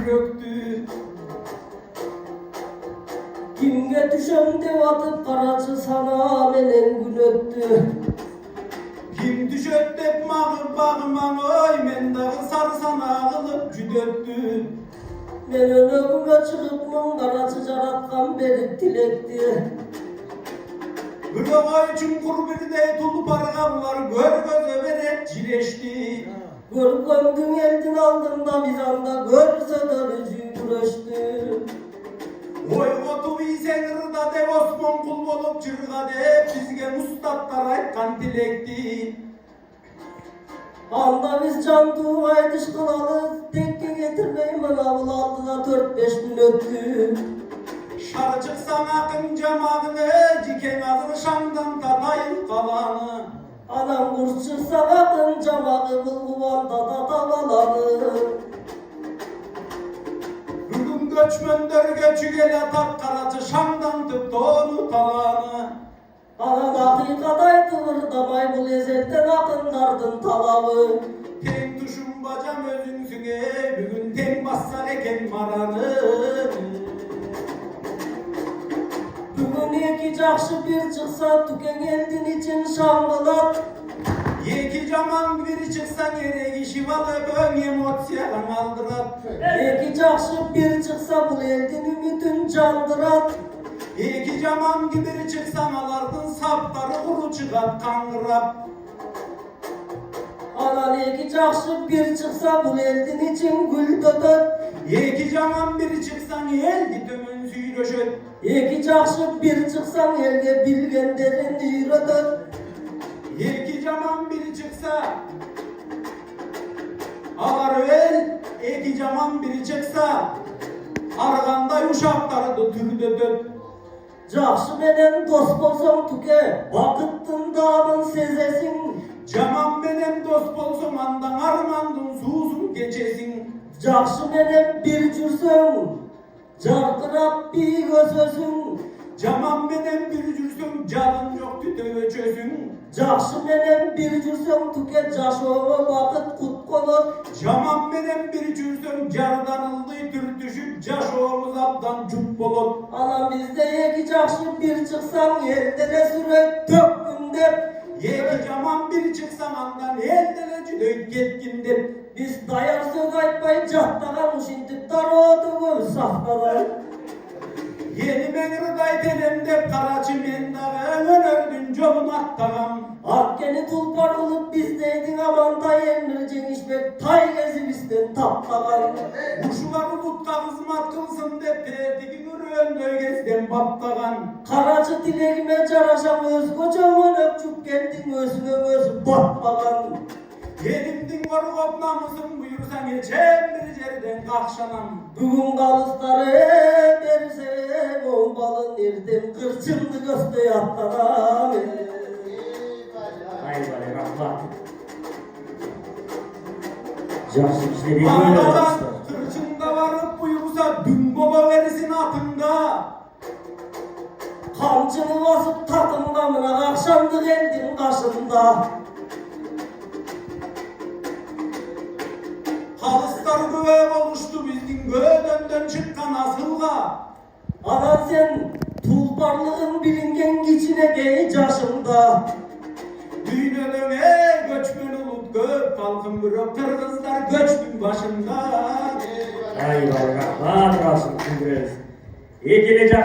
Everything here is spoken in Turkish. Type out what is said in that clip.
yürekti. Kimge düşem de atıp karaçı sana menen gün öttü. Kim düşöt dep mağır bağırman oy, men dağı sarsan ağılıp cüdöttü. Men önüme çıkıpmın karaçı jaratkan berip dilekti. Gülöğay çunkur birde tulpargavlar gör göze verip cileşti. Görkemdün eldin aldığında bir anda görse de yüzü güreşti. Oy otu isen ırda dev Osman kul bolup çırga dep bizge mustatlar aytkan dilekti. Anda biz can tuğay dış kılalı tekke getirmeyin bana avul altıda 4-5 gün öttü. Şarı çıksan akın camağını, ciken azır şamdan tatayın kalanı. Anam kurs çıksa bakın camağı bulguvanda da tavalanı. Bugün göçmender göçü gele tak karacı şamdan tıp donu talanı. Anam hakikatay kıvırdamay bu lezzetten akınlardın talavı. Ten tuşum bacam özünsüne, bugün ten bassan eken maranı. Bugün iki cakşı bir çıksa tüken eldin için şangılat. Yeki caman biri çıksan yere şivalı bön emosiyalan aldırat. İki cakşı bir çıksa bu eldin ümitün candırat. Yeki caman biri çıksan alardın sapları kuru çıkat kangırap. Anan iki cakşı bir çıksa bu eldin için gül dödöt. Yeki caman biri çıksan yel tümün süyröşöt. İki cakşı bir çıksan elge bilgen derin yürüdöt. Yeki caman biri çıksa alar el, eki caman biri çıksa arganda yuşakları da türde döt. Cakşı menen dost bolsam tüke, vakıttın dağın sezesin. Caman benim dost bolsam andan armandın susum geçesin. Cakşı menen bir cürsün, carkırap bir gözösün. Caman benim bir cürsün, canın yok tüteve çözün. Cakşı menen bir cürsün tüke, caşoğu vakıt kut konur. Caman benim bir cürsün, cardanıldı tür düşüp, caş oğlumuz abdan cüp olur. Anam bizde iki cakşı bir çıksam, yeldere süre tök günde. Yeki caman bir çıksam andan eldele cüdöyt getkindim. Biz dayar söz aytmay cahtagan uşinti taroduğu sahtalar. Yeni menirday telemde karaçı mendağı önördün cobun attağım. Akkeni tulpar olup bizdeydin aman tay emmircen işbek tay gezi bizden taptagan. Uşuları tutta hizmat kılsın de perdigin ürün gezden baptağan. Karaçı dileğime caraşam öz kocaman öpçük geldin özüne öz batmagan. Yerimdin var kopnamışsın buyursan geçen bir yerden kalkşanam. Bugün kalısları versem on balın irdim kırçımdı göste yattanam. Ay vay rahmat. Cahşi işte değil mi? Ağladan kırçında varıp buyursa dün baba verisin atında. Kamçını basıp takımdamına akşamdı geldim karşımda. Halıslar göğe oluştu bizden göğeden çıkan asılga. Anan sen tulparlığın bilingen içine gey yaşımda. Düğünöne göçmen olup gök kalkın bürök kırgızlar göçmün başında. Ay vay rahmat. Rasul Kudret. İyi gelecek.